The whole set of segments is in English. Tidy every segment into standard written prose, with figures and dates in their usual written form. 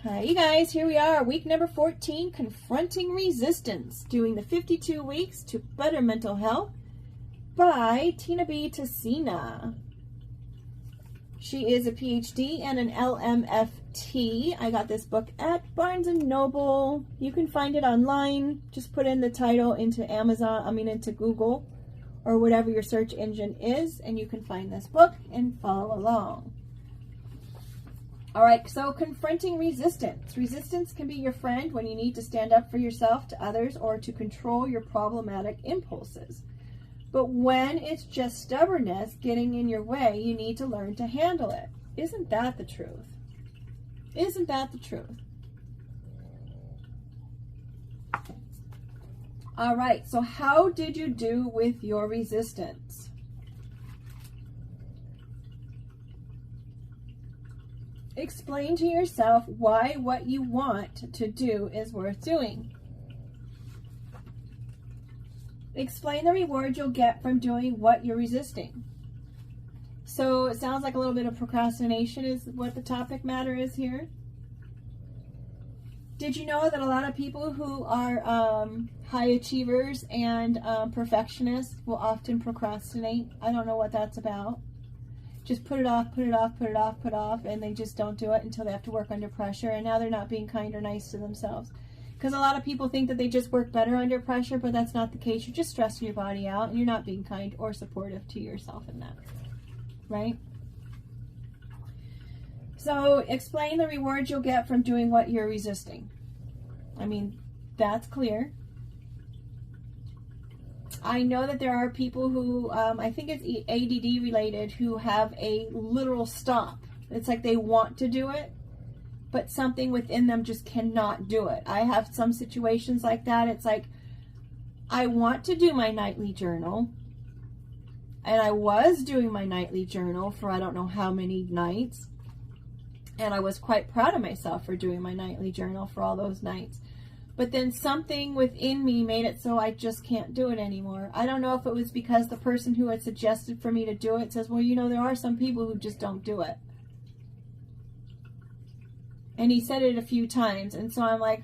Hi, you guys, here we are, week number 14, Confronting Resistance, doing the 52 Weeks to Better Mental Health by Tina B. Tessina. She is a PhD and an LMFT. I got this book at Barnes & Noble. You can find it online. Just put in the title into into Google or whatever your search engine is, and you can find this book and follow along. All right, so confronting resistance. Resistance can be your friend when you need to stand up for yourself to others or to control your problematic impulses. But when it's just stubbornness getting in your way, you need to learn to handle it. Isn't that the truth? Isn't that the truth? All right, so how did you do with your resistance? Explain to yourself why what you want to do is worth doing. Explain the reward you'll get from doing what you're resisting. So it sounds like a little bit of procrastination is what the topic matter is here. Did you know that a lot of people who are high achievers and perfectionists will often procrastinate? I don't know what that's about. Just put it off, put it off, put it off, put off, and they just don't do it until they have to work under pressure, and now they're not being kind or nice to themselves. Because a lot of people think that they just work better under pressure, but that's not the case. You're just stressing your body out, and you're not being kind or supportive to yourself in that, right? So explain the rewards you'll get from doing what you're resisting. I mean, that's clear. I know that there are people who, I think it's ADD related, who have a literal stop. It's like they want to do it, but something within them just cannot do it. I have some situations like that. It's like, I want to do my nightly journal, and I was doing my nightly journal for I don't know how many nights, and I was quite proud of myself for doing my nightly journal for all those nights. But then something within me made it so I just can't do it anymore. I don't know if it was because the person who had suggested for me to do it says, well, you know, there are some people who just don't do it. And he said it a few times. And so I'm like,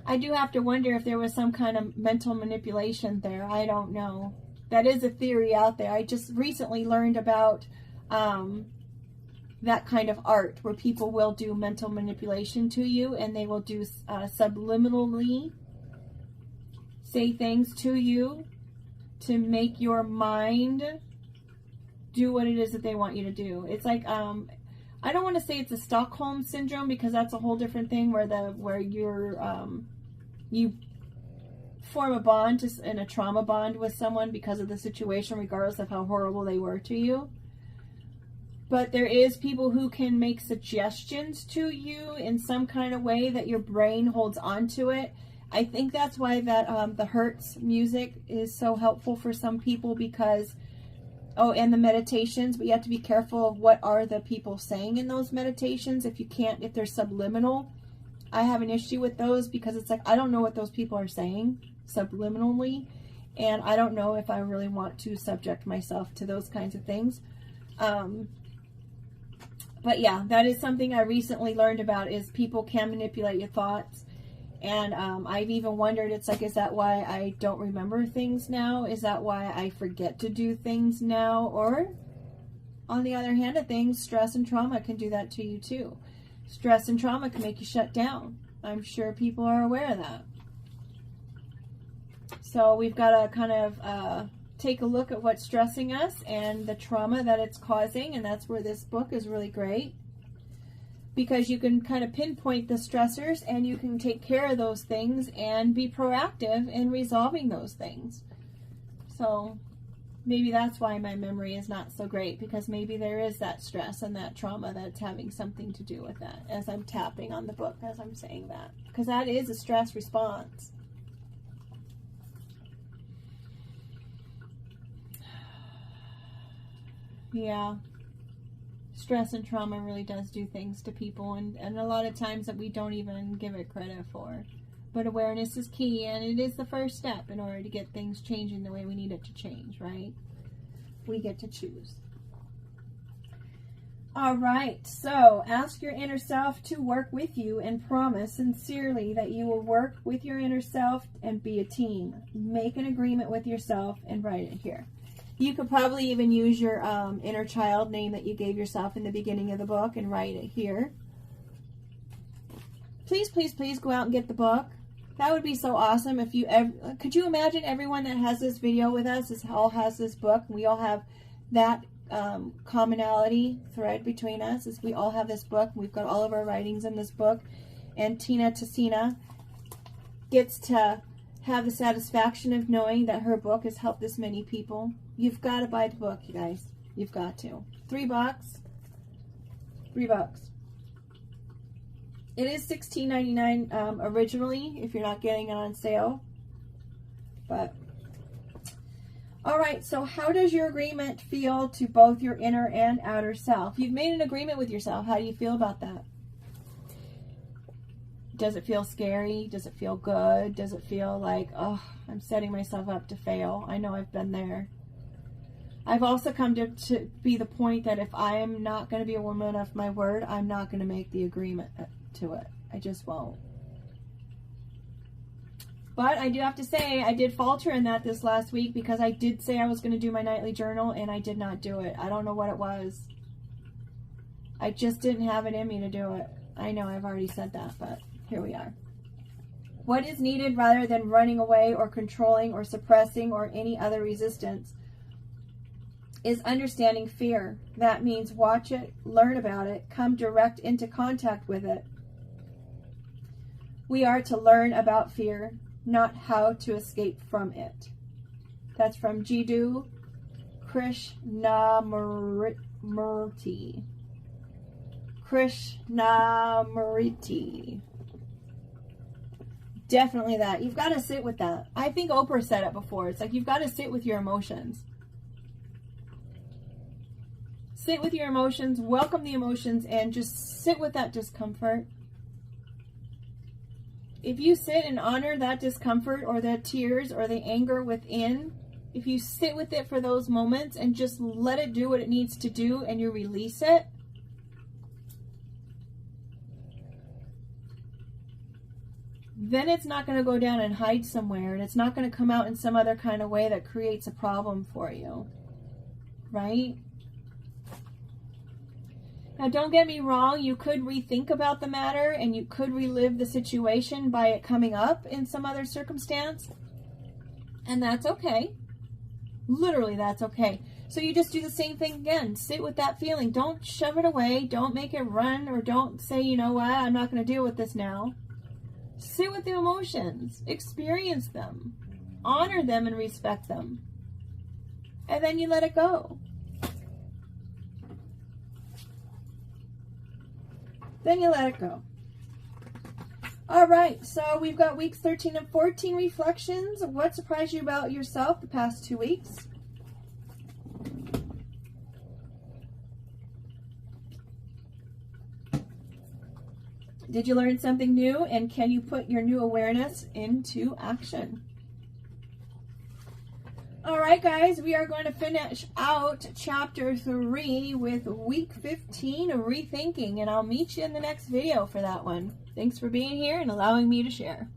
I do have to wonder if there was some kind of mental manipulation there. I don't know. That is a theory out there. I just recently learned about that kind of art where people will do mental manipulation to you, and they will do subliminally say things to you to make your mind do what it is that they want you to do. It's like, I don't want to say it's a Stockholm syndrome, because that's a whole different thing where you form a bond and a trauma bond with someone because of the situation, regardless of how horrible they were to you. But there is people who can make suggestions to you in some kind of way that your brain holds on to it. I think that's why that the Hertz music is so helpful for some people, because, and the meditations, but you have to be careful of what are the people saying in those meditations. If they're subliminal, I have an issue with those, because it's like, I don't know what those people are saying subliminally, and I don't know if I really want to subject myself to those kinds of things. But yeah, that is something I recently learned about, is people can manipulate your thoughts. And I've even wondered, it's like, is that why I don't remember things now? Is that why I forget to do things now? Or, on the other hand of things, stress and trauma can do that to you too. Stress and trauma can make you shut down. I'm sure people are aware of that. So we've got to kind of take a look at what's stressing us and the trauma that it's causing, and that's where this book is really great, because you can kind of pinpoint the stressors and you can take care of those things and be proactive in resolving those things. So maybe that's why my memory is not so great, because maybe there is that stress and that trauma that's having something to do with that, as I'm tapping on the book as I'm saying that, because that is a stress response. Yeah, stress and trauma really does do things to people, and a lot of times that we don't even give it credit for. But awareness is key, and it is the first step in order to get things changing the way we need it to change, right? We get to choose. All right, so ask your inner self to work with you and promise sincerely that you will work with your inner self and be a team. Make an agreement with yourself and write it here. You could probably even use your inner child name that you gave yourself in the beginning of the book and write it here. Please, please, please go out and get the book. That would be so awesome if you ever, could you imagine everyone that has this video with us all has this book, and we all have that commonality thread between us, is we all have this book. We've got all of our writings in this book, and Tina Tessina gets to have the satisfaction of knowing that her book has helped this many people. You've got to buy the book, you guys. You've got to. $3. $3. It is $16.99 originally if you're not getting it on sale. But all right, so how does your agreement feel to both your inner and outer self? You've made an agreement with yourself. How do you feel about that? Does it feel scary? Does it feel good? Does it feel like, oh, I'm setting myself up to fail? I know I've been there. I've also come to be the point that if I am not going to be a woman of my word, I'm not going to make the agreement to it. I just won't. But I do have to say, I did falter in that this last week because I did say I was going to do my nightly journal and I did not do it. I don't know what it was. I just didn't have it in me to do it. I know I've already said that, but here we are. What is needed rather than running away or controlling or suppressing or any other resistance is understanding fear. That means watch it, learn about it, come direct into contact with it. We are to learn about fear, not how to escape from it. That's from Jiddu Krishnamurti. Krishnamurti. Definitely that. You've got to sit with that. I think Oprah said it before. It's like you've got to sit with your emotions. Sit with your emotions, welcome the emotions, and just sit with that discomfort. If you sit and honor that discomfort or the tears or the anger within, if you sit with it for those moments and just let it do what it needs to do and you release it, then it's not going to go down and hide somewhere, and it's not going to come out in some other kind of way that creates a problem for you, right? Now, don't get me wrong, you could rethink about the matter and you could relive the situation by it coming up in some other circumstance, and that's okay. Literally, that's okay. So you just do the same thing again. Sit with that feeling. Don't shove it away. Don't make it run, or don't say, you know what, I'm not going to deal with this now. Sit with the emotions. Experience them. Honor them and respect them. And then you let it go. Then you let it go. All right, so we've got weeks 13 and 14 reflections. What surprised you about yourself the past 2 weeks? Did you learn something new, and can you put your new awareness into action? All right, guys, we are going to finish out chapter 3 with week 15, rethinking, and I'll meet you in the next video for that one. Thanks for being here and allowing me to share.